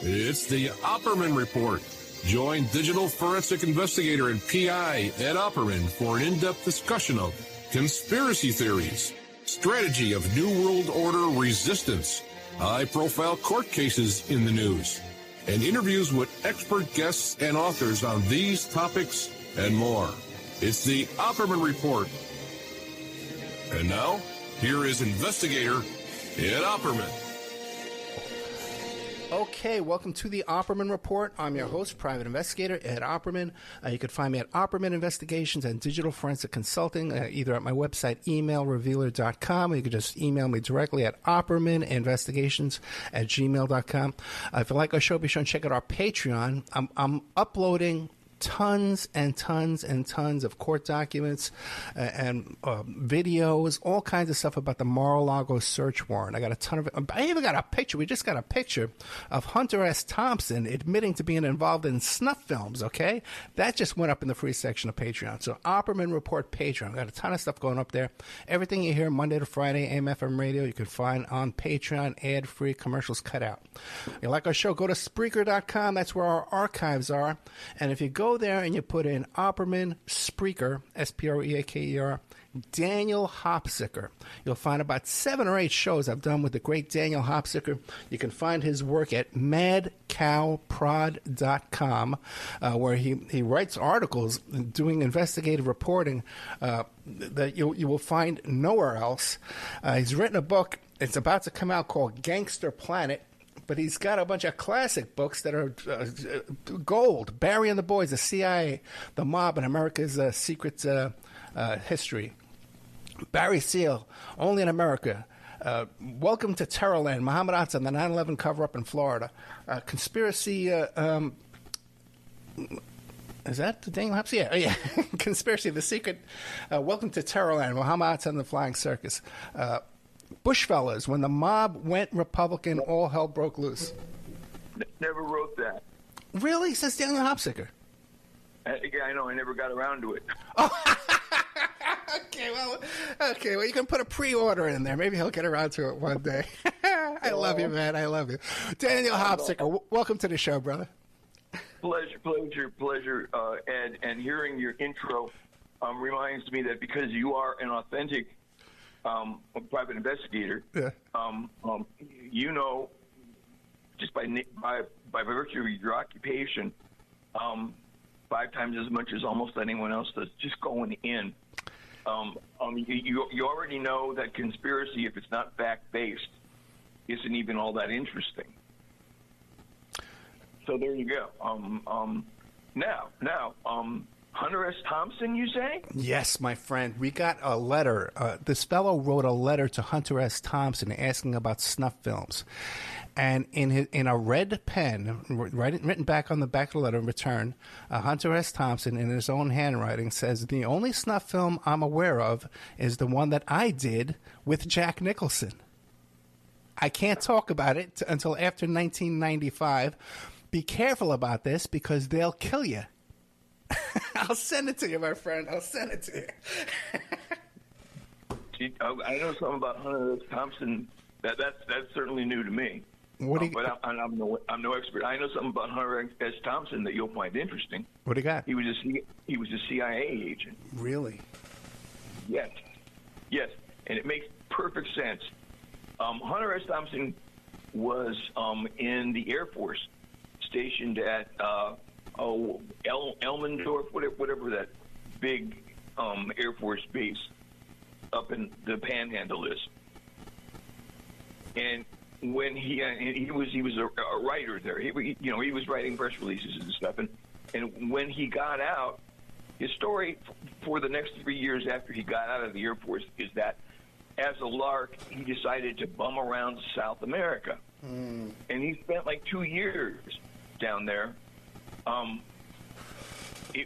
It's the Opperman Report. Join digital forensic investigator and PI Ed Opperman for an in-depth discussion of conspiracy theories, strategy of New World Order resistance, high-profile court cases in the news, and interviews with expert guests and authors on these topics and more. It's the Opperman Report. And now, here is investigator Ed Opperman. Okay, welcome to the Opperman Report. I'm your host, private investigator Ed Opperman. You can find me at Opperman Investigations and Digital Forensic Consulting, either at my website, emailrevealer.com, or you can just email me directly at oppermaninvestigations@gmail.com. If you like our show, be sure and check out our Patreon. I'm uploading tons and tons and tons of court documents and videos, all kinds of stuff about the Mar-a-Lago search warrant. I got a ton of it. I even got a picture. We just got a picture of Hunter S. Thompson admitting to being involved in snuff films, okay? That just went up in the free section of Patreon. So Opperman Report Patreon. Got a ton of stuff going up there. Everything you hear Monday to Friday, AM/FM radio, you can find on Patreon, ad-free, commercials cut out. You like our show, go to Spreaker.com. That's where our archives are. And if you go there and you put in Opperman Spreaker, Spreaker, Daniel Hopsicker, you'll find about 7 or 8 shows I've done with the great Daniel Hopsicker. You can find his work at madcowprod.com, where he writes articles doing investigative reporting that you will find nowhere else. He's written a book. It's about to come out called Gangster Planet. But he's got a bunch of classic books that are gold. Barry and the Boys, the CIA, the Mob, and America's Secret History. Barry Seal, Only in America. Welcome to Terrorland, Muhammad Atta, the 9/11 cover-up in Florida. Conspiracy... is that Daniel Hopsicker? Yeah. Conspiracy, The Secret. Welcome to Terrorland, Muhammad Atta and the Flying Circus. Bushfellas, when the mob went Republican, all hell broke loose. Never wrote that. Really? Says Daniel Hopsicker. Yeah, I know. I never got around to it. Oh. Okay, well, you can put a pre-order in there. Maybe he'll get around to it one day. I love you, man. I love you. Daniel Hopsicker, welcome to the show, brother. Pleasure, Ed. And hearing your intro reminds me that because you are an authentic a private investigator, yeah. You know, just by virtue of your occupation, 5 times as much as almost anyone else that's just going in. You already know that conspiracy, if it's not fact-based, isn't even all that interesting. So there you go. Now, Hunter S. Thompson, you say? Yes, my friend. We got a letter. This fellow wrote a letter to Hunter S. Thompson asking about snuff films. And in a red pen, written back on the back of the letter in return, Hunter S. Thompson, in his own handwriting, says, the only snuff film I'm aware of is the one that I did with Jack Nicholson. I can't talk about it until after 1995. Be careful about this because they'll kill you. I'll send it to you, my friend. I'll send it to you. I know something about Hunter S. Thompson. That's certainly new to me. What do you? But I'm no expert. I know something about Hunter S. Thompson that you'll find interesting. What do you got? He was a CIA agent. Really? Yes, and it makes perfect sense. Hunter S. Thompson was in the Air Force, stationed at Elmendorf, whatever that big Air Force base up in the Panhandle is. And when he was a writer there. He was writing press releases and stuff. And when he got out, his story for the next 3 years after he got out of the Air Force is that as a lark, he decided to bum around South America. And he spent like 2 years down there.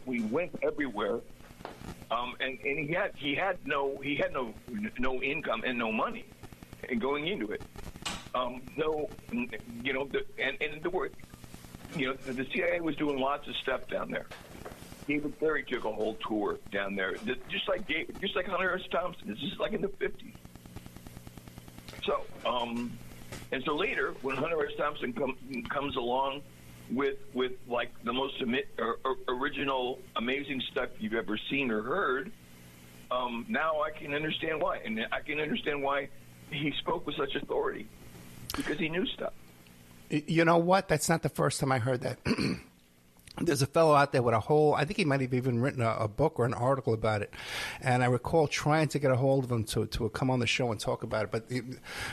We went everywhere, and he had no income and no money, and going into it. The CIA was doing lots of stuff down there. David Berry took a whole tour down there, just like Hunter S. Thompson. This is like in the 50s. So And so later, when Hunter S. Thompson comes along with like the most original, amazing stuff you've ever seen or heard, now I can understand why. And I can understand why he spoke with such authority, because he knew stuff. You know what? That's not the first time I heard that. There's a fellow out there with a whole, I think he might have even written a book or an article about it. And I recall trying to get a hold of him to come on the show and talk about it. But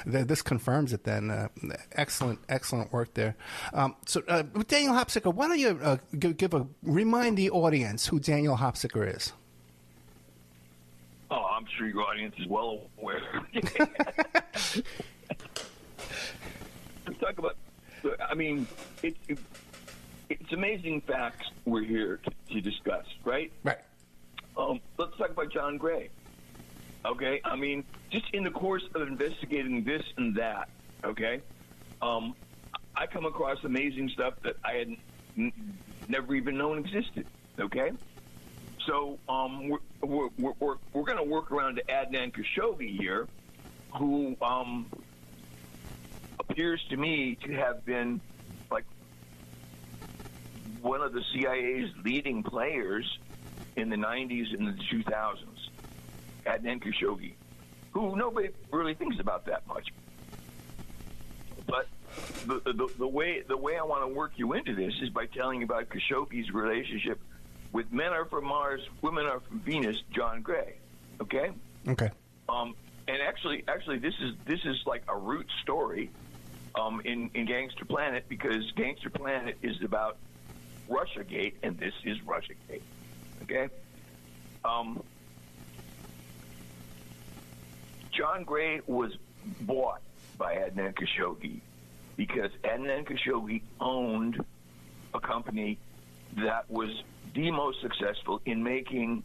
this confirms it then. Excellent work there. So Daniel Hopsicker, why don't you remind the audience who Daniel Hopsicker is? Oh, I'm sure your audience is well aware. Let's talk about, I mean, it's amazing facts we're here to discuss, right? Right. Let's talk about John Gray. Okay? I mean, just in the course of investigating this and that, okay, I come across amazing stuff that I had never even known existed, okay? So we're going to work around to Adnan Khashoggi here, who appears to me to have been like one of the CIA's leading players in the 90s and the 2000s, Adnan Khashoggi, who nobody really thinks about that much. But the way I want to work you into this is by telling you about Khashoggi's relationship with Men Are From Mars, Women Are From Venus, John Gray. Okay? Okay. And actually, this is like a root story in Gangster Planet, because Gangster Planet is about Russiagate, and this is Russiagate. Okay? John Gray was bought by Adnan Khashoggi because Adnan Khashoggi owned a company that was the most successful in making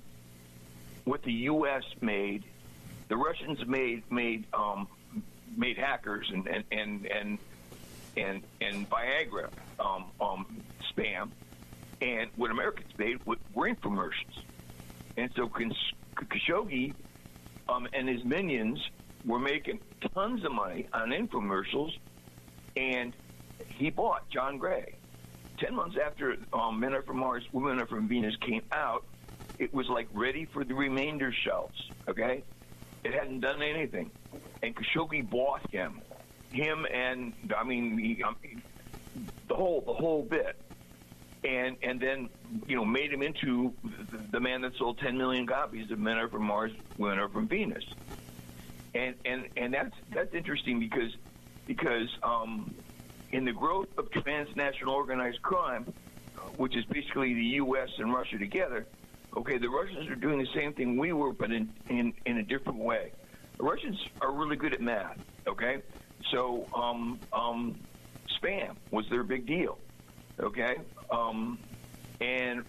what the U.S. made. The Russians made hackers and Viagra spam, and what Americans made were infomercials. And so Khashoggi and his minions were making tons of money on infomercials, and he bought John Gray. 10 months after Men Are From Mars, Women Are From Venus came out, it was like ready for the remainder shelves, okay? It hadn't done anything. And Khashoggi bought him and, I mean, the whole bit. And then, made him into the man that sold 10 million copies of Men Are From Mars, Women Are From Venus. And that's interesting because in the growth of transnational organized crime, which is basically the U.S. and Russia together, okay, the Russians are doing the same thing we were, but in a different way. The Russians are really good at math, okay? So spam was their big deal, okay? And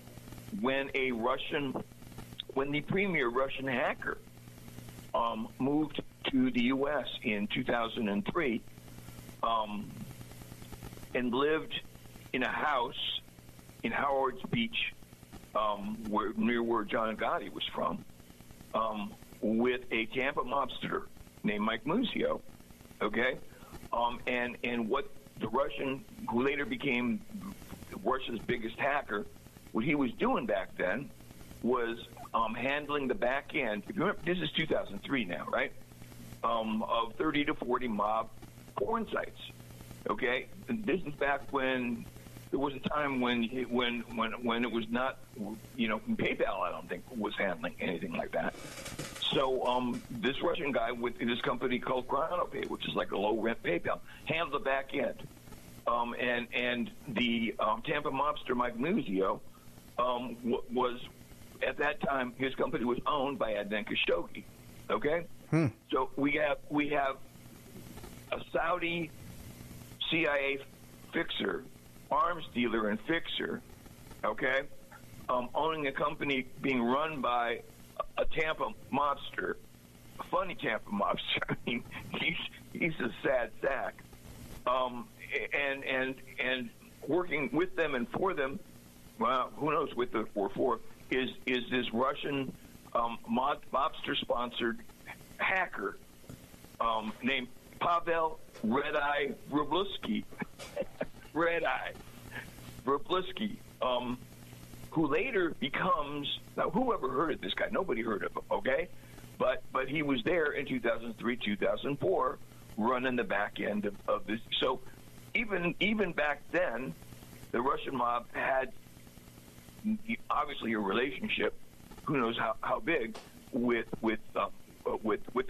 when the premier Russian hacker moved to the U.S. in 2003 and lived in a house in Howard's Beach, near where John Gotti was from, with a Tampa mobster named Mike Muzio, okay? And what the Russian, who later became Russia's biggest hacker, what he was doing back then was handling the back end. If you remember, this is 2003 now, right? Of 30 to 40 mob porn sites, okay? And this is back when there was a time when it was not, PayPal, I don't think, was handling anything like that. So this Russian guy with this company called ChronoPay, which is like a low-rent PayPal, handled the back end. And the Tampa mobster Mike Muzio was, at that time, his company was owned by Adnan Khashoggi, okay? So we have a Saudi CIA fixer, arms dealer and fixer, okay, owning a company being run by a Tampa mobster, a funny Tampa mobster. I mean, he's a sad sack, and working with them and for them. Well, who knows what the for is this Russian mobster sponsored hacker named Pavel Red Eye Wroblewski, Red Eye Wroblewski, who later becomes, now whoever heard of this guy? Nobody heard of him, okay? But he was there in 2003, 2004, running the back end of this. So even back then, the Russian mob had obviously a relationship, who knows how big, with the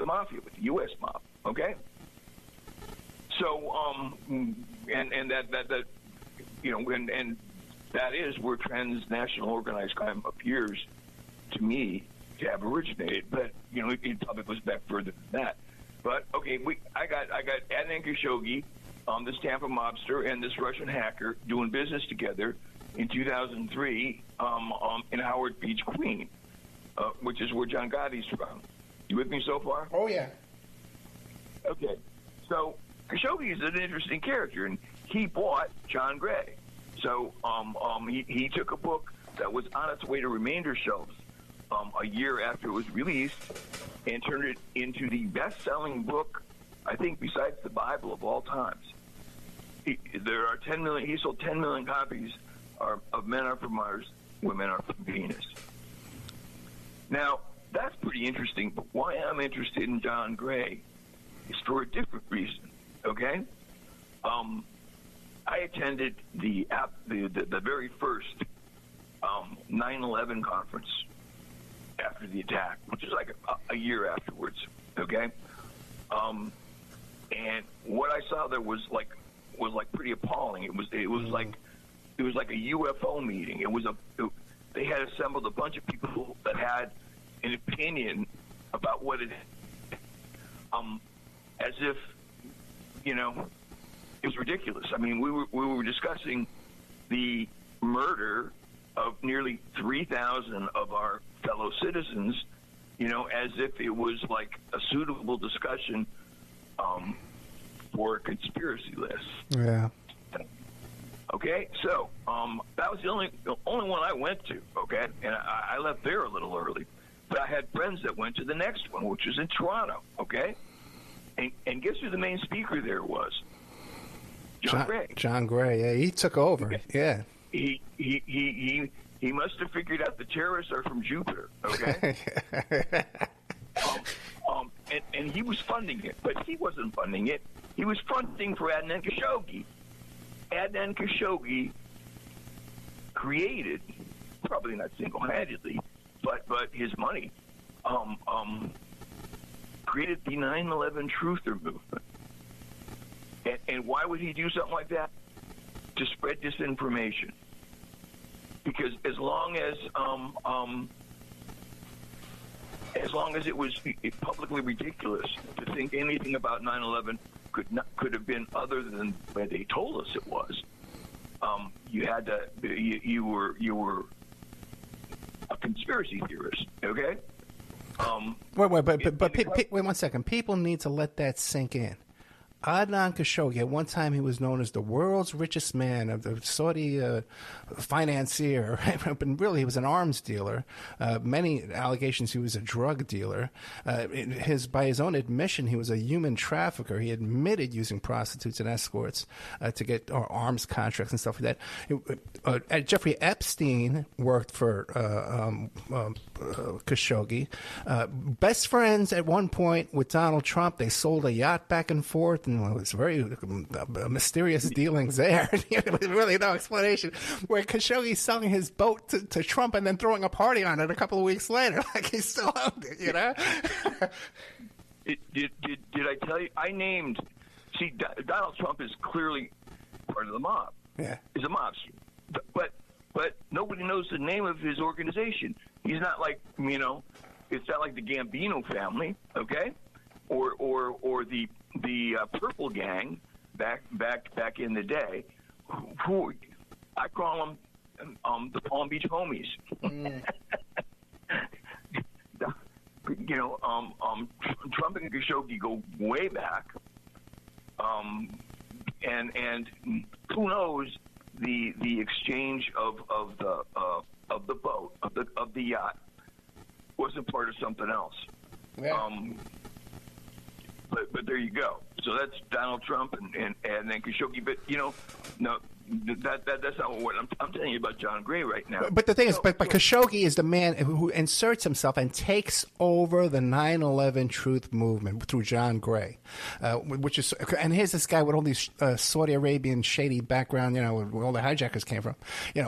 mafia, with the U.S. mob, okay? So and that you know, and that is where transnational organized crime appears to me to have originated. But you know, it probably goes back further than that. But okay, I got Adnan Khashoggi, this Tampa mobster, and this Russian hacker doing business together in 2003 in Howard Beach, Queens, which is where John Gotti's from. You with me so far? Oh yeah. Okay, so Khashoggi is an interesting character, and he bought John Gray. So he took a book that was on its way to remainder shelves a year after it was released and turned it into the best-selling book, I think, besides the Bible, of all times. There are 10 million. He sold 10 million copies of Men Are From Mars, Women Are From Venus. Now, that's pretty interesting, but why I'm interested in John Gray is for a different reason, okay? I attended the very first 9/11 conference after the attack, which is like a year afterwards, okay? And what I saw there was like pretty appalling. It was like a UFO meeting. They had assembled a bunch of people that had an opinion about what it, as if, you know, it was ridiculous. I mean, we were discussing the murder of nearly 3,000 of our fellow citizens, you know, as if it was like a suitable discussion for a conspiracy list. Yeah. Okay, so that was the only one I went to. Okay, and I left there a little early, but I had friends that went to the next one, which was in Toronto. Okay, and guess who the main speaker there was? John Gray. John Gray, yeah, he took over. Okay. Yeah. He must have figured out the terrorists are from Jupiter. Okay. And he was funding it, but he wasn't funding it. He was funding for Adnan Khashoggi. Adnan Khashoggi created, probably not single-handedly, but his money created the 9/11 truther movement. And why would he do something like that? To spread disinformation. Because as long as it was publicly ridiculous to think anything about 9/11 could have been other than where they told us it was, you had to you were a conspiracy theorist. Okay. Wait 1 second. People need to let that sink in. Adnan Khashoggi, at one time he was known as the world's richest man, of the Saudi financier, but really he was an arms dealer. Many allegations he was a drug dealer. By his own admission, he was a human trafficker. He admitted using prostitutes and escorts to get arms contracts and stuff like that. Jeffrey Epstein worked for Khashoggi. Best friends at one point with Donald Trump. They sold a yacht back and forth. It was very mysterious dealings there. With really no explanation. Where Khashoggi's selling his boat to Trump and then throwing a party on it a couple of weeks later, like he still owned it, you know? Did I tell you? I named. See, Donald Trump is clearly part of the mob. Yeah, he's a mobster. But nobody knows the name of his organization. He's not like, you know, it's not like the Gambino family, okay, or the Purple Gang back in the day, who I call them the Palm Beach homies. You know, Trump and Khashoggi go way back, and who knows the exchange of the boat of the yacht wasn't part of something else. Yeah. But there you go. So that's Donald Trump and then Khashoggi. But no, that's not what I'm telling you about John Gray right now. But the thing is, but Khashoggi is the man who inserts himself and takes over the 9/11 Truth movement through John Gray, which is, and here's this guy with all these Saudi Arabian shady background, where all the hijackers came from,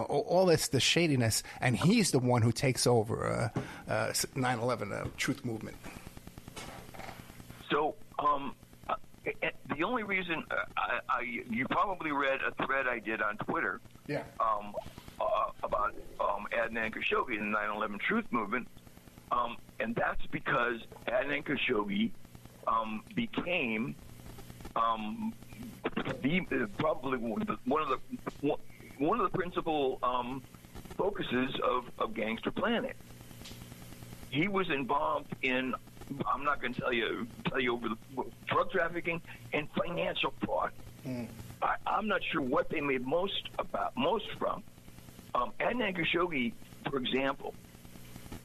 all the shadiness, and he's the one who takes over 9/11 Truth movement. So. The only reason you probably read a thread I did on Twitter, about Adnan Khashoggi and the 9/11 Truth Movement, and that's because Adnan Khashoggi became probably one of the principal focuses of Gangster Planet. He was involved in, I'm not going to tell you over the drug trafficking and financial fraud. I'm not sure what they made most from. Adnan Khashoggi, for example,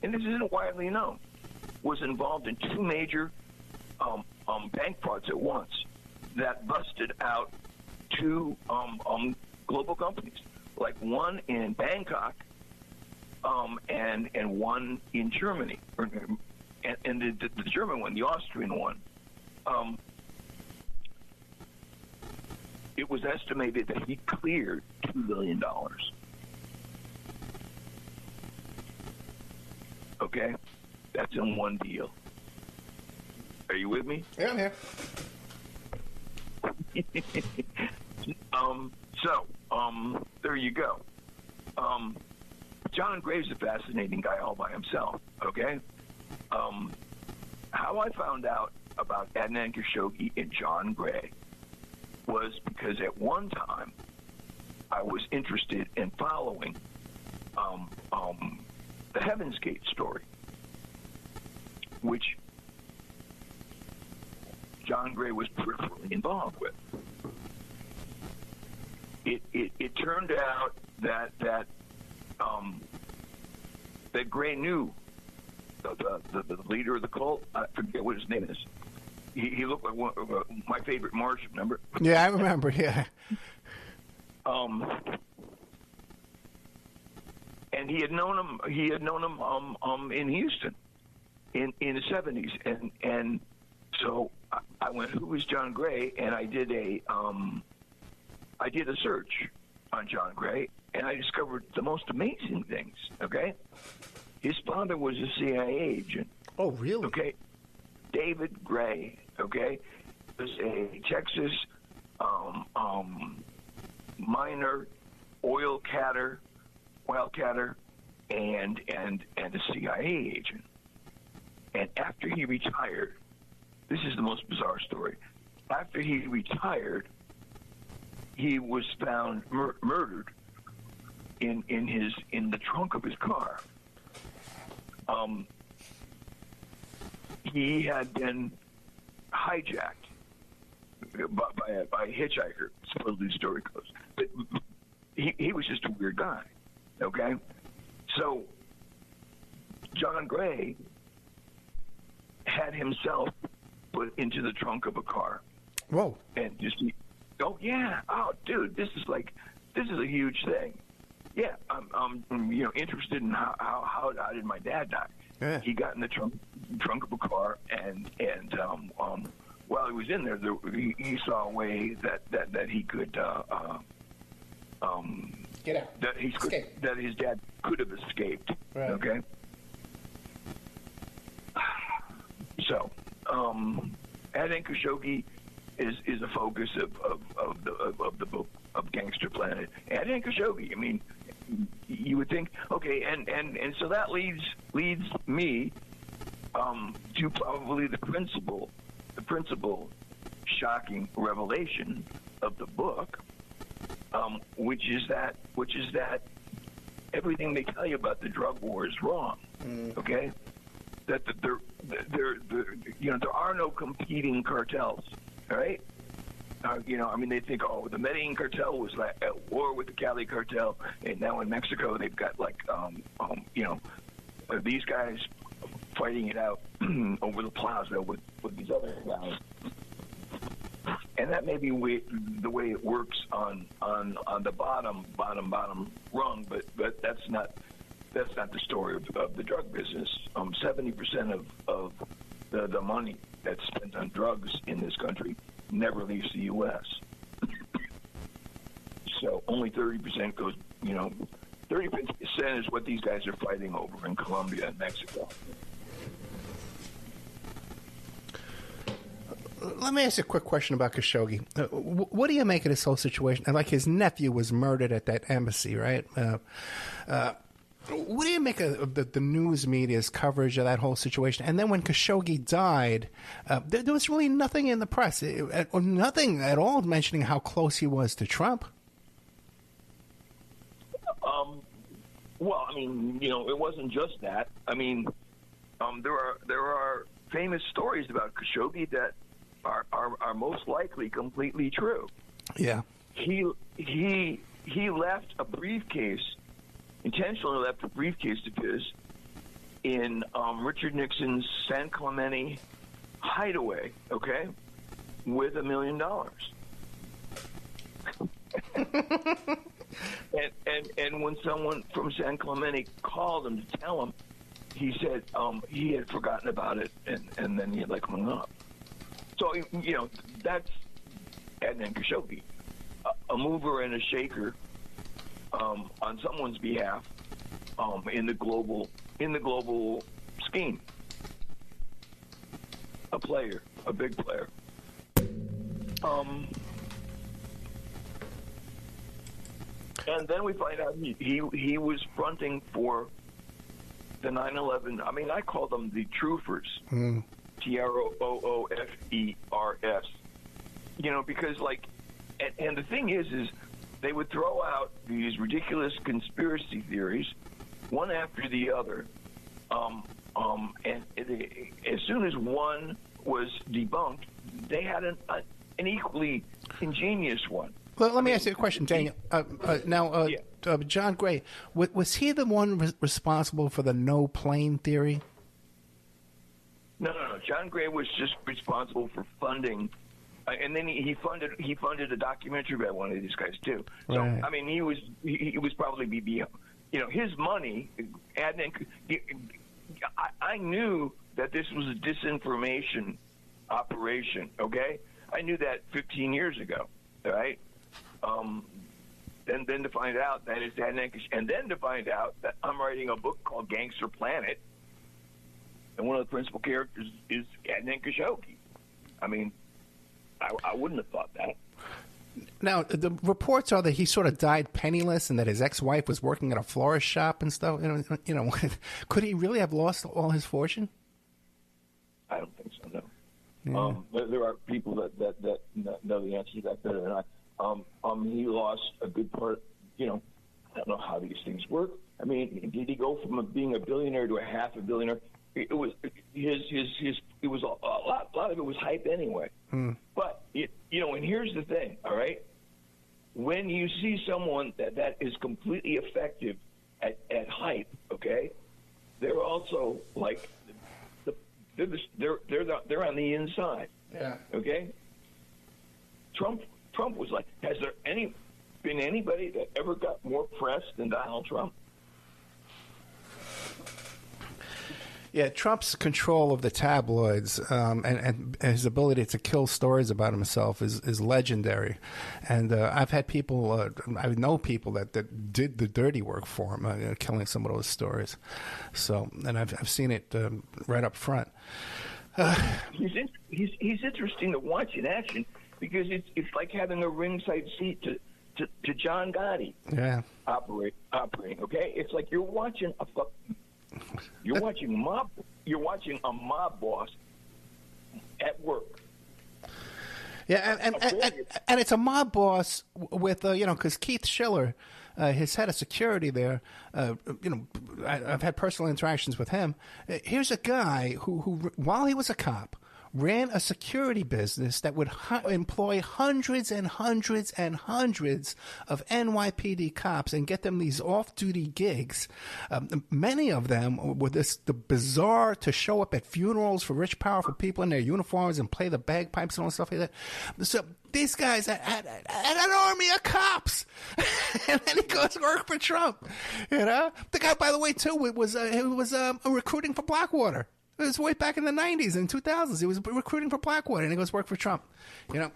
and this isn't widely known, was involved in two major bank frauds at once that busted out two global companies, like one in Bangkok and one in Germany. And the German one, the Austrian one, it was estimated that he cleared $2 billion. Okay? That's in one deal. Are you with me? Yeah, I'm here. There you go. John Gray's a fascinating guy all by himself, okay? How I found out about Adnan Khashoggi and John Gray was because at one time I was interested in following the Heaven's Gate story, which John Gray was peripherally involved with. It turned out that Gray knew the leader of the cult. I forget what his name is. He looked like my favorite Martian. Remember? Yeah, I remember. Yeah. And he had known him. He had known him in Houston in the 70s, and so I went, who is John Gray? And I did a search on John Gray, and I discovered the most amazing things. Okay. His father was a CIA agent. Oh, really? Okay. David Gray, okay, was a Texas miner, wildcatter, and a CIA agent. And after he retired, this is the most bizarre story. After he retired, he was found murdered in the trunk of his car. He had been hijacked by a hitchhiker, supposedly the story goes. But he was just a weird guy, okay? So John Gray had himself put into the trunk of a car. Whoa. And just, dude, this is a huge thing. Yeah, I'm interested in how did my dad die? Yeah. He got in the trunk of a car, and while he was in there, he saw a way that he could get out. That his dad could have escaped. Right. Okay. So, Adnan Khashoggi is a focus of the book of Gangster Planet. Adnan Khashoggi. I mean, you would think, okay, and so that leads me to probably the principal shocking revelation of the book, which is that everything they tell you about the drug war is wrong. Okay, that there are no competing cartels. All right. They think, the Medellin cartel was like at war with the Cali cartel, and now in Mexico they've got these guys fighting it out over the plaza with these other guys. and that may be the way it works on the bottom rung, but that's not the story of the drug business. 70% of the money that's spent on drugs in this country never leaves the U.S. So only 30% goes. 30% is what these guys are fighting over in Colombia and Mexico. Let me ask you a quick question about Khashoggi. What do you make of this whole situation? Like, his nephew was murdered at that embassy, right? What do you make of the news media's coverage of that whole situation? And then when Khashoggi died, there was really nothing in the press, or nothing at all mentioning how close he was to Trump. Well, I mean, it wasn't just that. I mean, there are famous stories about Khashoggi that are most likely completely true. Yeah. He left a briefcase, intentionally left a briefcase of his in Richard Nixon's San Clemente hideaway, okay, with $1 million. And when someone from San Clemente called him to tell him, he said he had forgotten about it, and then he had hung up. So that's Adnan Khashoggi, a mover and a shaker on someone's behalf in the global scheme. A player, a big player. And then we find out he was fronting for the 9/11. I mean, I call them the truthers. TROOFERS. Because and the thing is they would throw out these ridiculous conspiracy theories, one after the other, and as soon as one was debunked, they had an equally ingenious one. Well, let me ask you a question, Daniel. John Gray, was he the one responsible for the no plane theory? No. John Gray was just responsible for funding, and then he funded a documentary by one of these guys too. So right. I mean, he was probably his money. I knew that this was a disinformation operation. Okay, I knew that 15 years ago. All right. Then to find out that it's Adnan, and then to find out that I'm writing a book called Gangster Planet, and one of the principal characters is Adnan Khashoggi. I mean, I wouldn't have thought that. Now, the reports are that he sort of died penniless, and that his ex-wife was working at a florist shop and stuff. Could he really have lost all his fortune? I don't think so. No. Yeah. There are people that know the answer to that better than I. He lost a good part. I don't know how these things work. I mean, did he go from being a billionaire to a half a billionaire? It was It was a lot of it was hype anyway. But and here's the thing. All right, when you see someone that is completely effective at hype, okay, they're also they're on the inside. Yeah. Okay. Trump was like, has there been anybody that ever got more press than Donald Trump? Yeah, Trump's control of the tabloids and his ability to kill stories about himself is legendary. And I've had people, I know people that did the dirty work for him, killing some of those stories. So, and I've seen it right up front. He's interesting to watch in action because it's like having a ringside seat to John Gotti. Yeah, operating. Okay, it's like you're watching You're watching a mob boss at work. Yeah, and it's a mob boss with because Keith Schiller, his head of security there, I've had personal interactions with him. Here's a guy who while he was a cop, ran a security business that would employ hundreds and hundreds and hundreds of NYPD cops and get them these off-duty gigs. Many of them were the bizarre to show up at funerals for rich, powerful people in their uniforms and play the bagpipes and all stuff like that. So these guys had an army of cops, and then he goes to work for Trump. You know, the guy, by the way, too, was recruiting for Blackwater. It was way back in the 90s and 2000s. He was recruiting for Blackwater, and he goes work for Trump. You know,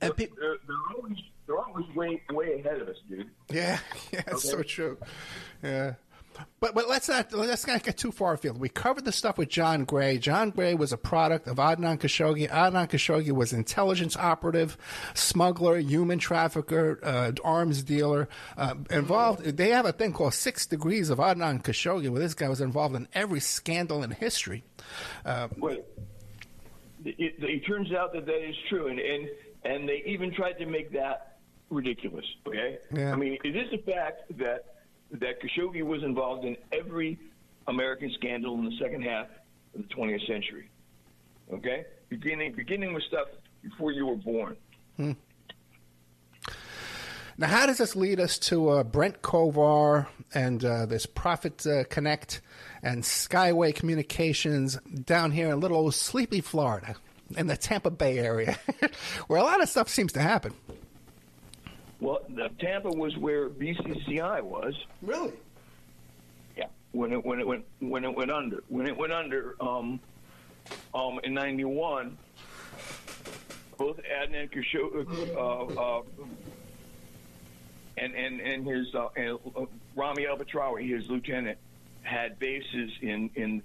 and they're always way ahead of us, dude. Yeah, it's so true. Yeah. But let's not get too far afield. We covered the stuff with John Gray. John Gray was a product of Adnan Khashoggi. Adnan Khashoggi was intelligence operative, smuggler, human trafficker, arms dealer, involved. They have a thing called 6 Degrees of Adnan Khashoggi, where this guy was involved in every scandal in history. Wait, it turns out that is true, and they even tried to make that ridiculous. Okay, yeah. I mean, it is a fact that Khashoggi was involved in every American scandal in the second half of the 20th century. Okay? Beginning with stuff before you were born. Now, how does this lead us to Brent Kovar and this Profit Connect and Skyway Communications down here in little old sleepy Florida in the Tampa Bay area where a lot of stuff seems to happen? Well, Tampa was where BCCI was. Really? Yeah. When it went under. When it went under in '91, both Adnan Khashoggi and his Rami Al-Batrawi, his lieutenant, had bases in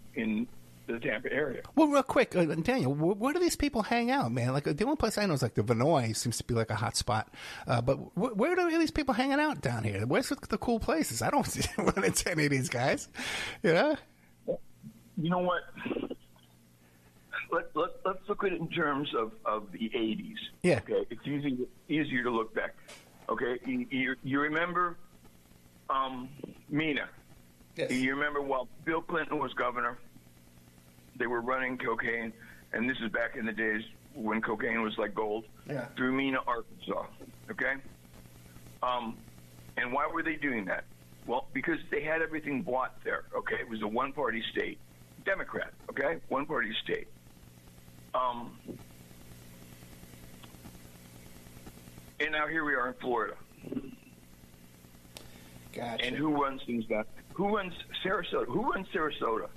the Tampa area. Well, real quick, Daniel, where do these people hang out, man? Like the only place I know is like the Vinoy seems to be like a hot spot. But where do these people hanging out down here? Where's the cool places? I don't run into any of these guys. You know? You know what? Let's look at it in terms of the 80s. Yeah. Okay. It's easier to look back. Okay. You remember Mina? Yes. You remember while Bill Clinton was governor, they were running cocaine, and this is back in the days when cocaine was like gold, through Mena, Arkansas, okay? And why were they doing that? Well, because they had everything bought there, okay? It was a one-party state. Democrat, okay? One-party state. And now here we are in Florida. Gotcha. And who runs things back? Who runs Sarasota? Who runs Sarasota?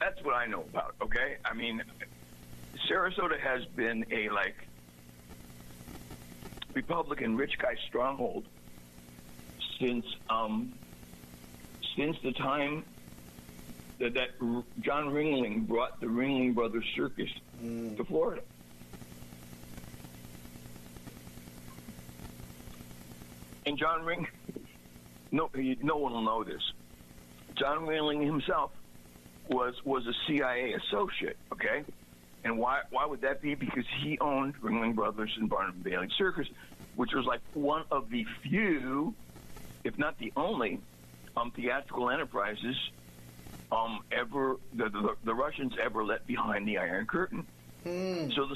That's what I know about, okay? I mean, Sarasota has been a, Republican rich guy stronghold since the time that John Ringling brought the Ringling Brothers Circus to Florida. And John Ring, no one will know this. John Ringling himself was a CIA associate, okay? And why would that be? Because he owned Ringling Brothers and Barnum Bailey Circus, which was like one of the few, if not the only, theatrical enterprises the Russians ever let behind the Iron Curtain. So the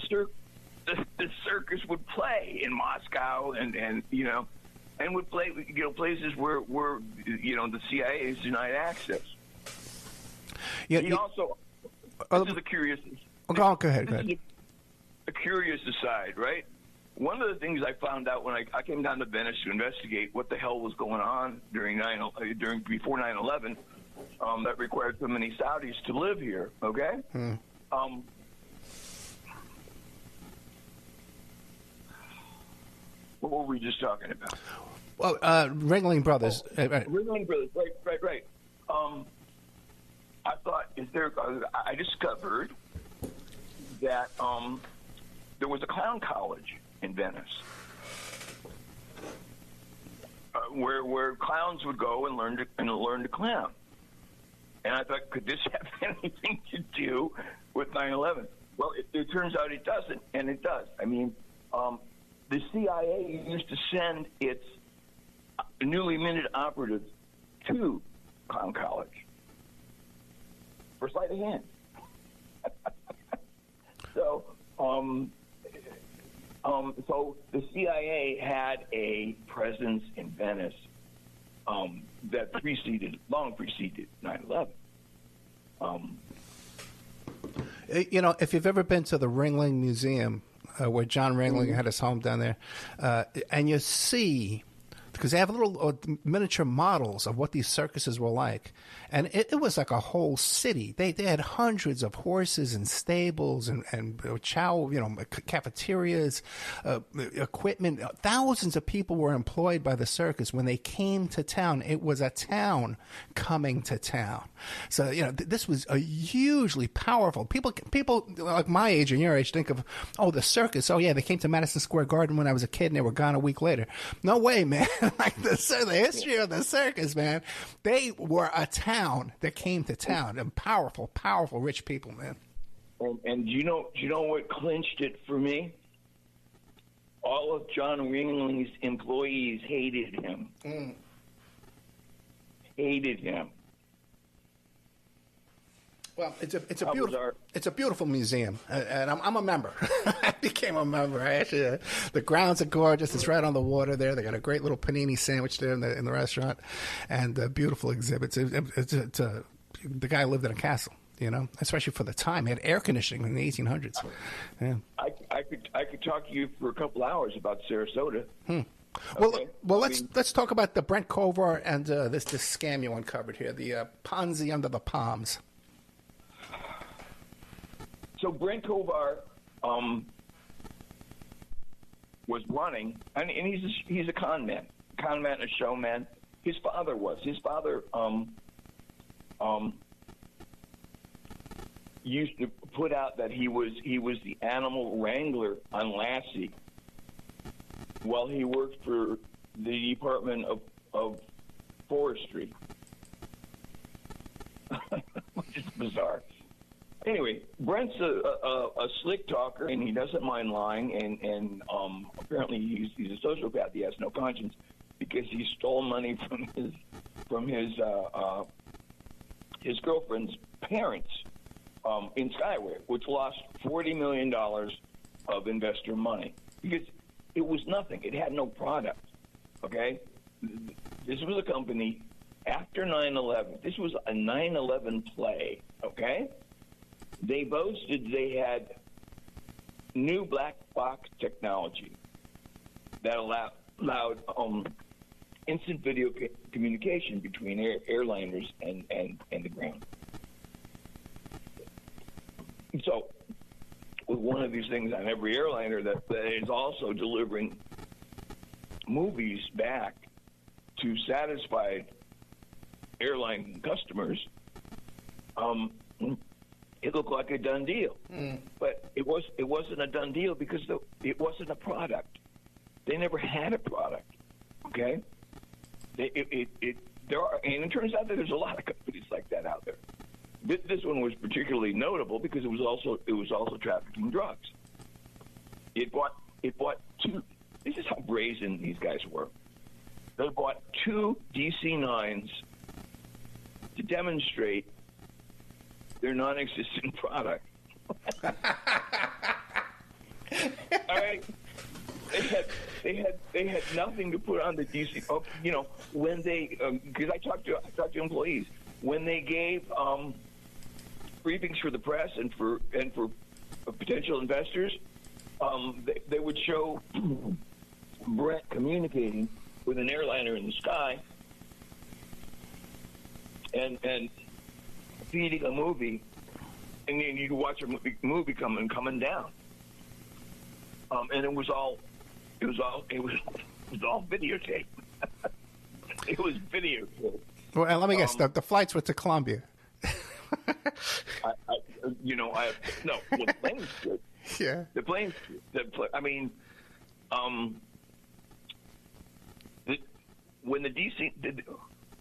circus would play in Moscow and would play places where the CIA denied access. Yeah, he also. This is a curious. Go ahead. A curious aside, right? One of the things I found out when I came down to Venice to investigate what the hell was going on before 9/11, that required so many Saudis to live here. Okay. What were we just talking about? Well, Ringling Brothers. Ringling Brothers, right. I thought, I discovered that there was a clown college in Venice where clowns would go and learn to clown. And I thought, could this have anything to do with 9/11? Well, it turns out it doesn't, and it does. I mean, the CIA used to send its newly minted operatives to clown college for sleight of hand. So, so the CIA had a presence in Venice that long preceded 9/11. If you've ever been to the Ringling Museum, where John Ringling had his home down there, and you see, because they have little miniature models of what these circuses were like, and it was like a whole city. They had hundreds of horses and stables and cafeterias, equipment. Thousands of people were employed by the circus when they came to town. It was a town coming to town. So this was a hugely powerful. People like my age and your age think of the circus. Oh yeah, they came to Madison Square Garden when I was a kid and they were gone a week later. No way, man. Like the history of the circus, man. They were a town that came to town, and powerful, rich people, man. And do you know what clinched it for me? All of John Ringling's employees hated him. Hated him. Well, it's a beautiful museum, and I'm a member. I became a member. The grounds are gorgeous. It's right on the water there. They got a great little panini sandwich there in the restaurant, and beautiful exhibits. The guy lived in a castle, especially for the time. He had air conditioning in the 1800s. Yeah. I could talk to you for a couple hours about Sarasota. Well, let's talk about the Brent Kovar and this scam you uncovered here, the Ponzi under the palms. So Brent Kovar was running, and he's a con man, a showman. His father was. His father used to put out that he was the animal wrangler on Lassie while he worked for the Department of Forestry, which is bizarre. Anyway, Brent's a slick talker, and he doesn't mind lying. And apparently, he's a sociopath. He has no conscience because he stole money from his girlfriend's parents in Skyway, which lost $40 million of investor money because it was nothing. It had no product. Okay, this was a company after 9/11. This was a 9/11 play. Okay. They boasted they had new black box technology that allowed instant video communication between airliners and the ground. So, with one of these things on every airliner that is also delivering movies back to satisfied airline customers, it looked like a done deal, but it wasn't a done deal because it wasn't a product. They never had a product. Okay, and it turns out that there's a lot of companies like that out there. This one was particularly notable because it was also trafficking drugs. It bought two. This is how brazen these guys were. They bought two DC-9s to demonstrate their non-existent product. All right, they had nothing to put on the DC. When they because I talked to employees when they gave briefings for the press and for potential investors, they would show Brent communicating with an airliner in the sky and feeding a movie, and then you could watch a movie coming down. And it was all videotape. It was videotape. Well, let me guess. The flights were to Colombia. The planes did. Yeah. The planes did. When the DC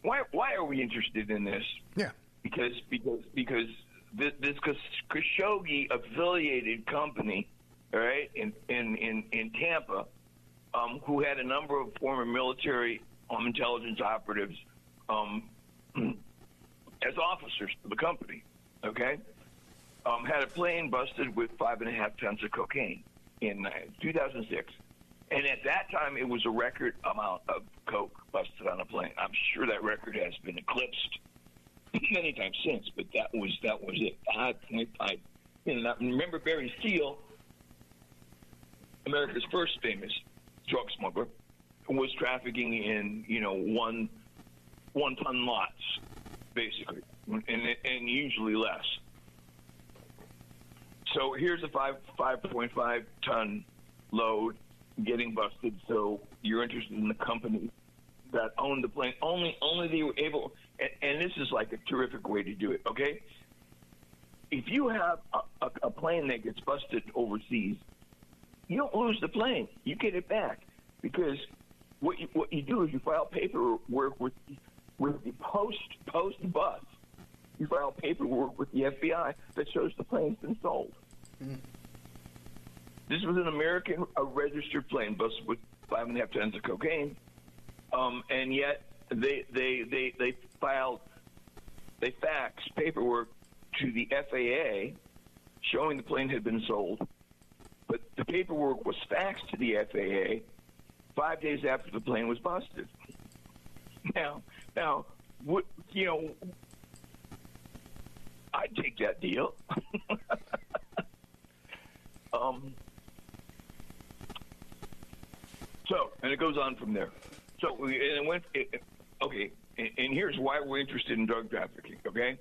why are we interested in this? Yeah. Because this Khashoggi affiliated company, all right, in Tampa, who had a number of former military intelligence operatives as officers for the company, okay? had a plane busted with 5.5 tons of cocaine in 2006. And at that time, it was a record amount of coke busted on a plane. I'm sure that record has been eclipsed many times since, but that was it. 5.5. Now, remember Barry Seal, America's first famous drug smuggler, was trafficking in 1-ton lots, basically, and usually less. So here's a 5.5 ton load getting busted. So you're interested in the company that owned the plane. Only they were able, and this is like a terrific way to do it. Okay, if you have a plane that gets busted overseas, you don't lose the plane. You get it back, because what you do is you file paperwork with the post bus. You file paperwork with the FBI that shows the plane's been sold. Mm. This was an American registered plane busted with 5.5 tons of cocaine, and yet they faxed paperwork to the FAA showing the plane had been sold, but the paperwork was faxed to the FAA 5 days after the plane was busted. Now, what, I'd take that deal. And it goes on from there. Okay, and here's why we're interested in drug trafficking, okay?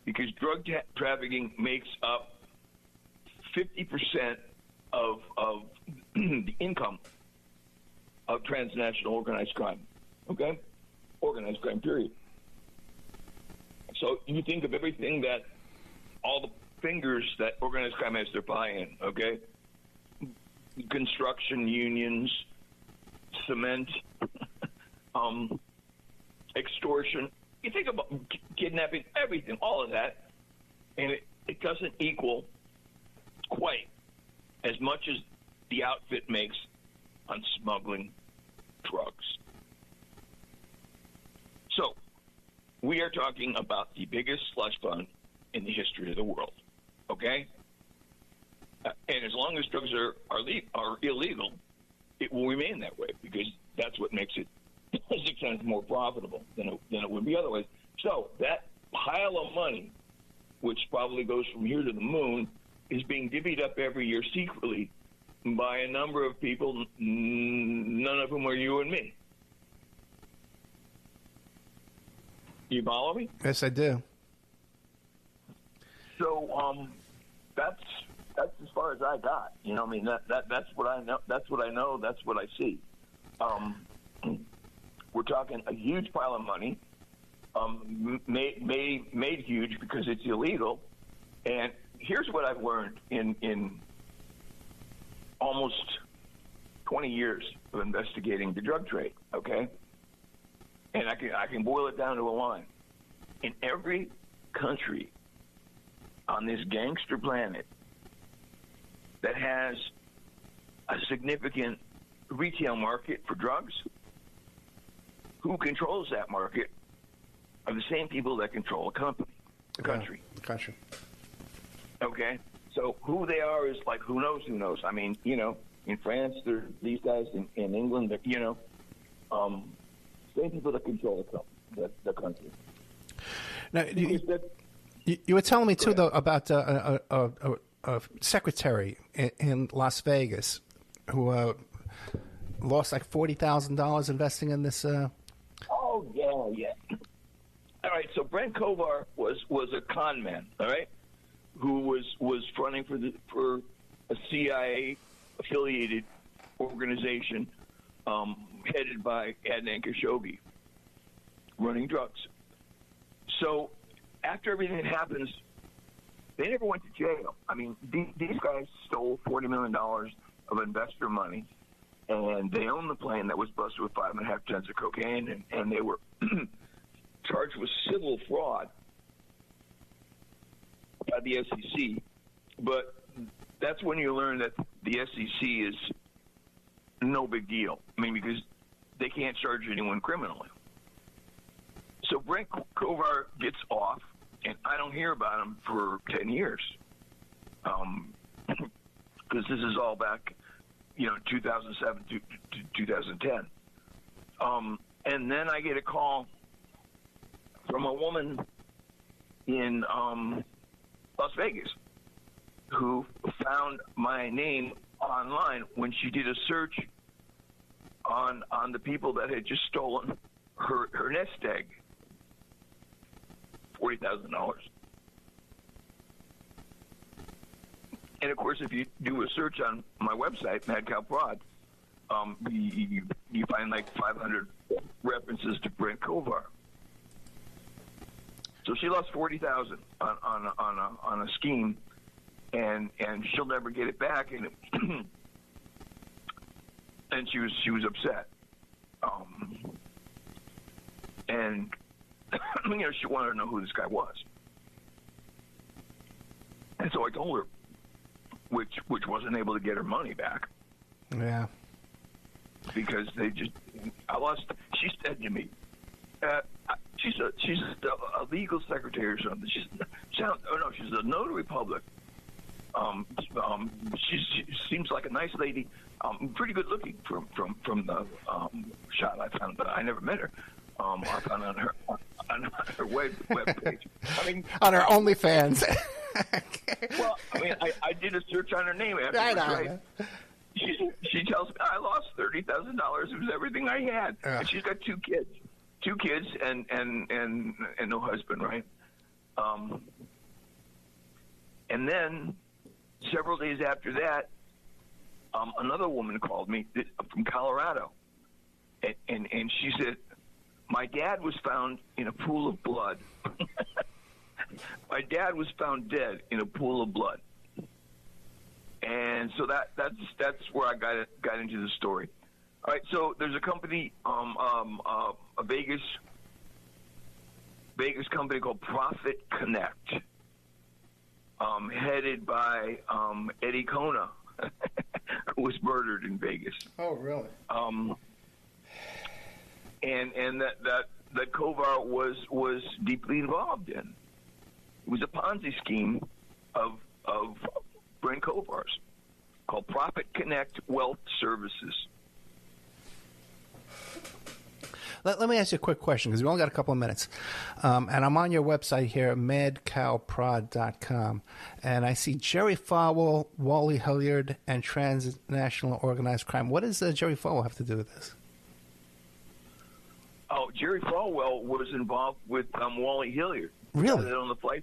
Because drug trafficking makes up 50% of the income of transnational organized crime, okay? Organized crime, period. So you think of everything that all the fingers that organized crime has their pie in, okay? Construction unions, cement, extortion. You think about kidnapping, everything, all of that, and it doesn't equal quite as much as the outfit makes on smuggling drugs. So, we are talking about the biggest slush fund in the history of the world, okay? And as long as drugs are illegal, it will remain that way, because that's what makes it 6 times more profitable than it would be otherwise. So that pile of money, which probably goes from here to the moon, is being divvied up every year secretly by a number of people, none of whom are you and me. You follow me? Yes, I do. So that's as far as I got. I mean, that's what I know. That's what I know. That's what I see. We're talking a huge pile of money, made huge because it's illegal. And here's what I've learned in almost 20 years of investigating the drug trade. Okay, and I can boil it down to a line. In every country on this gangster planet that has a significant retail market for drugs, who controls that market are the same people that control the country. The country. Okay? So who they are is like, who knows? I mean, in France, there these guys. In England, same people that control the country. Now, you were telling me, too, though, about a secretary in Las Vegas who lost like $40,000 investing in this. Oh, yeah. All right, so Brent Kovar was a con man, all right, who was fronting for a CIA-affiliated organization headed by Adnan Khashoggi, running drugs. So after everything that happens, they never went to jail. I mean, these guys stole $40 million of investor money, and they owned the plane that was busted with 5.5 tons of cocaine, and they were charged with civil fraud by the SEC. But that's when you learn that the SEC is no big deal. I mean, because they can't charge anyone criminally. So Brent Kovar gets off, and I don't hear about him for 10 years. because this is all back, 2007 to 2010. And then I get a call from a woman in Las Vegas who found my name online when she did a search on the people that had just stolen her nest egg. $40,000. And of course, if you do a search on my website, Mad Cow Prod, you find like 500 references to Brent Kovar. So she lost $40,000 on a scheme, and she'll never get it back, and and she was upset, and she wanted to know who this guy was, and so I told her, which wasn't able to get her money back. Yeah. Because she said to me, she's a legal secretary or something. She's a notary public. She seems like a nice lady, pretty good looking from the shot I found, but I never met her. I found on her web page. I mean, on her OnlyFans. Well, I did a search on her name afterwards, right? She tells me I lost $30,000. It was everything I had. And she's got two kids, and no husband, right? And then several days after that, another woman called me from Colorado, and she said, my dad was found in a pool of blood. My dad was found dead in a pool of blood. And so that's where I got into the story. All right, so there's a company, a Vegas company called Profit Connect, headed by Eddie Kona, who was murdered in Vegas. Oh, really? And that Kovar was deeply involved in. It was a Ponzi scheme of Brent Kovar's called Profit Connect Wealth Services. Let me ask you a quick question, because we only got a couple of minutes. And I'm on your website here, madcowprod.com, and I see Jerry Falwell, Wally Hilliard, and transnational organized crime. What does Jerry Falwell have to do with this? Oh, Jerry Falwell was involved with Wally Hilliard. Really? On the flight.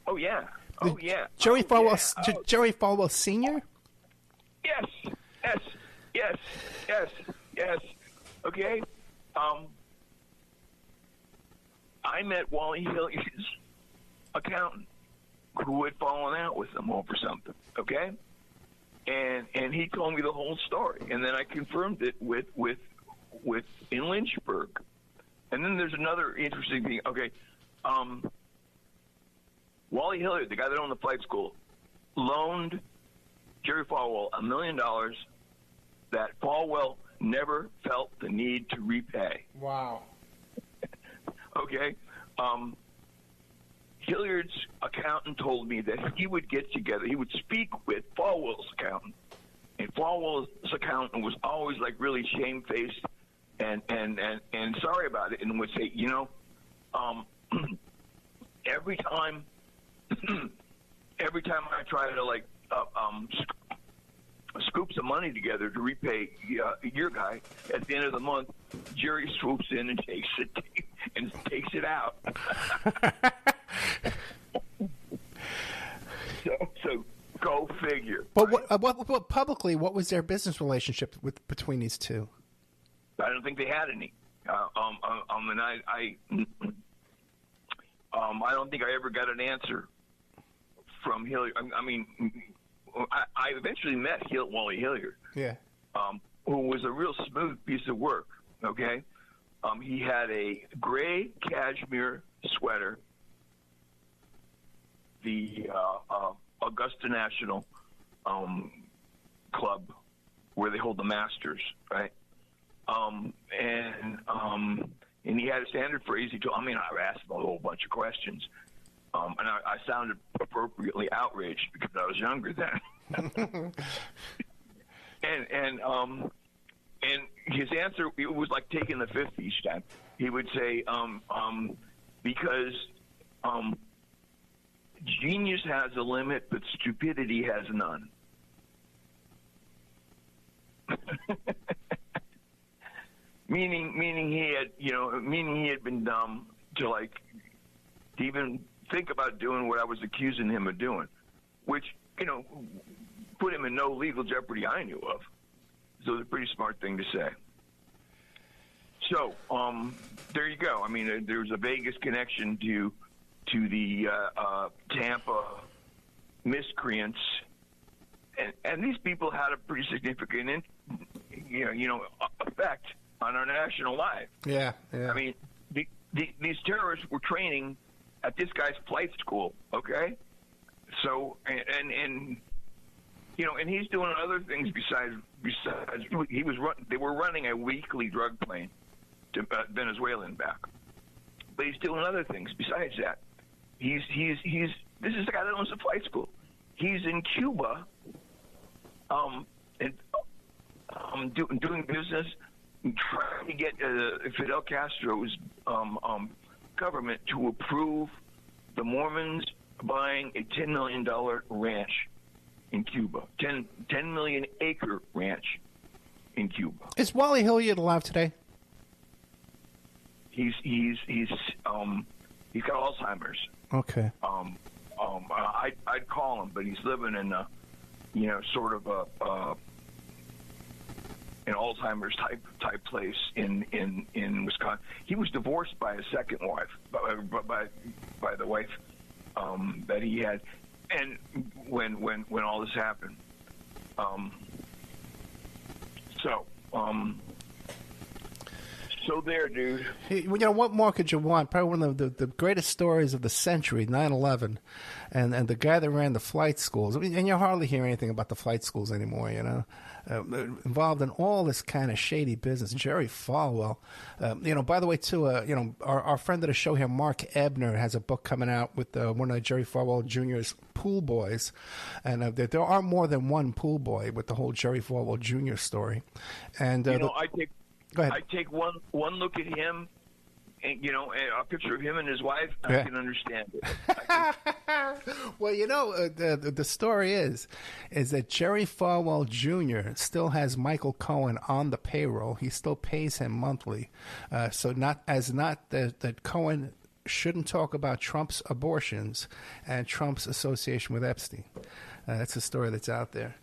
Oh, yeah. Oh, yeah. Jerry Falwell, yeah. Jerry Falwell Sr.? Yes. Okay. I met Wally Hilliard's accountant who had fallen out with him over something. Okay. And he told me the whole story, and then I confirmed it with in Lynchburg. And then there's another interesting thing. Okay. Wally Hilliard, the guy that owned the flight school, loaned Jerry Falwell $1 million that Falwell never felt the need to repay. Wow. Okay. Hilliard's accountant told me that he would get together, he would speak with Falwell's accountant, and Falwell's accountant was always like really shamefaced and sorry about it, and would say, every time I try to scoop some money together to repay your guy, at the end of the month, Jerry swoops in and takes it out. So go figure. But right? what publicly, what was their business relationship between these two? I don't think they had any. I don't think I ever got an answer from Hilliard. I eventually met Wally Hilliard. Yeah. Who was a real smooth piece of work. Okay. He had a gray cashmere sweater, the Augusta National Club, where they hold the Masters, right? And he had a standard phrase. I asked him a whole bunch of questions. And I sounded appropriately outraged because I was younger then. And his answer, it was like taking the fifth each time. He would say, because genius has a limit, but stupidity has none. meaning he had been dumb to even think about doing what I was accusing him of doing, which, put him in no legal jeopardy I knew of. So it's a pretty smart thing to say. So there you go. I mean, there's a Vegas connection to the Tampa miscreants, and these people had a pretty significant, effect on our national life. Yeah. I mean, these terrorists were training at this guy's flight school. Okay, so and he's doing other things besides they were running a weekly drug plane to Venezuela and back, but he's doing other things besides that. This is the guy that owns the flight school. He's in Cuba, doing business, trying to get Fidel Castro's government to approve the Mormons buying a $10 million ranch in Cuba, 10 million acre ranch in Cuba. Is Wally Hilliard alive today? He's got Alzheimer's. Okay. I'd call him, but he's living in sort of an Alzheimer's type place in Wisconsin. He was divorced by his second wife, by the wife that he had, and when all this happened, So there, dude. What more could you want? Probably one of the greatest stories of the century, 9/11, and the guy that ran the flight schools. I mean, and you hardly hear anything about the flight schools anymore, involved in all this kind of shady business. Jerry Falwell, by the way, too, our friend of the show here, Mark Ebner, has a book coming out with one of Jerry Falwell Jr.'s pool boys, and there are more than one pool boy with the whole Jerry Falwell Jr. story. And Go ahead. I take one look at him, and a picture of him and his wife. Yeah. I can understand it. Well, the story is that Jerry Falwell Jr. still has Michael Cohen on the payroll. He still pays him monthly. So not that Cohen shouldn't talk about Trump's abortions and Trump's association with Epstein. That's a story that's out there.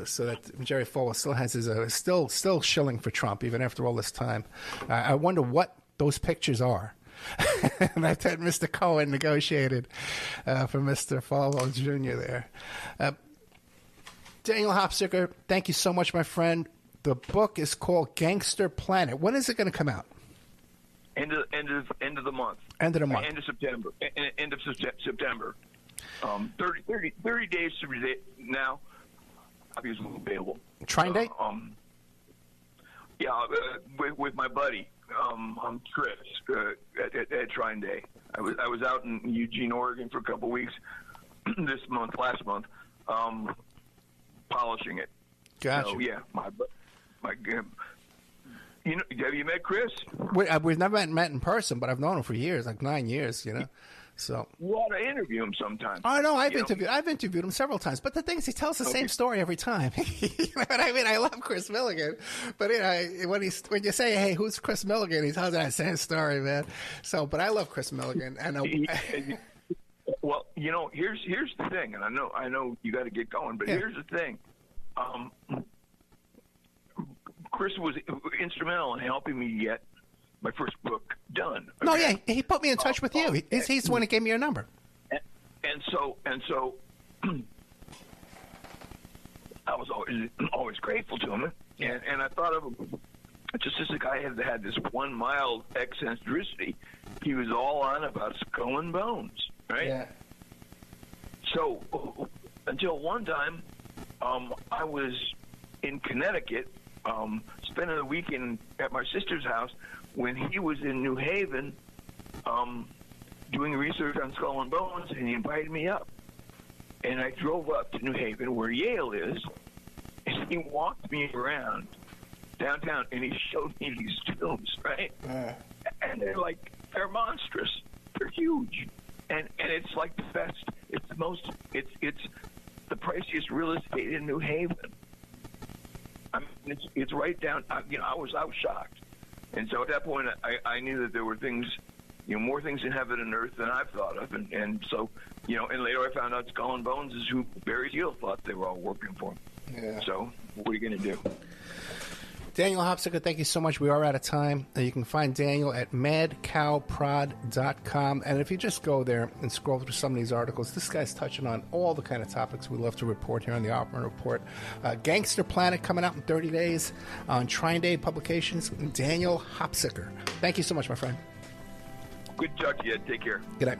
So that Jerry Falwell still has his still shilling for Trump even after all this time. I wonder what those pictures are that Mr. Cohen negotiated for Mr. Falwell Jr. there. Daniel Hopsicker, thank you so much, my friend. The book is called Gangster Planet. When is it going to come out? End of the month. End of the month. End of September. End of September. 30 days to now. Obviously available. Trying date? With my buddy, Chris, at Trine Day. I was out in Eugene, Oregon for a couple weeks last month, polishing it. Gotcha. So yeah, my have you met Chris? We've never met in person, but I've known him for years, like 9 years, So you ought to interview him sometime. Oh no, I've interviewed him several times. But the thing is, he tells the same story every time. You know what I mean? I love Chris Milligan, but when you say, "Hey, who's Chris Milligan?" he tells that same story, man. So, but I love Chris Milligan, and well, here's the thing, and I know you got to get going, but here's the thing. Chris was instrumental in helping me get my first book done. Okay? No, yeah, he put me in touch with you. He's the one that gave me your number. And so, I was always grateful to him. And I thought of him just as a guy had this one mild eccentricity. He was all on about skull and bones, right? Yeah. So until one time, I was in Connecticut, spending the weekend at my sister's house when he was in New Haven, doing research on Skull and Bones, and he invited me up. And I drove up to New Haven, where Yale is, and he walked me around downtown, and he showed me these tombs, right? And they're monstrous. They're huge. And it's like the best, it's the priciest real estate in New Haven. I mean, it's right down, I was shocked. And so at that point, I knew that there were things, more things in heaven and earth than I've thought of. And so, and later I found out Skull and Bones is who Barry Seal thought they were all working for. Yeah. So what are you going to do? Daniel Hopsicker, thank you so much. We are out of time. You can find Daniel at madcowprod.com. And if you just go there and scroll through some of these articles, this guy's touching on all the kind of topics we love to report here on the Opperman Report. Gangster Planet coming out in 30 days on Trine Day Publications. Daniel Hopsicker. Thank you so much, my friend. Good talk to you. Take care. Good night.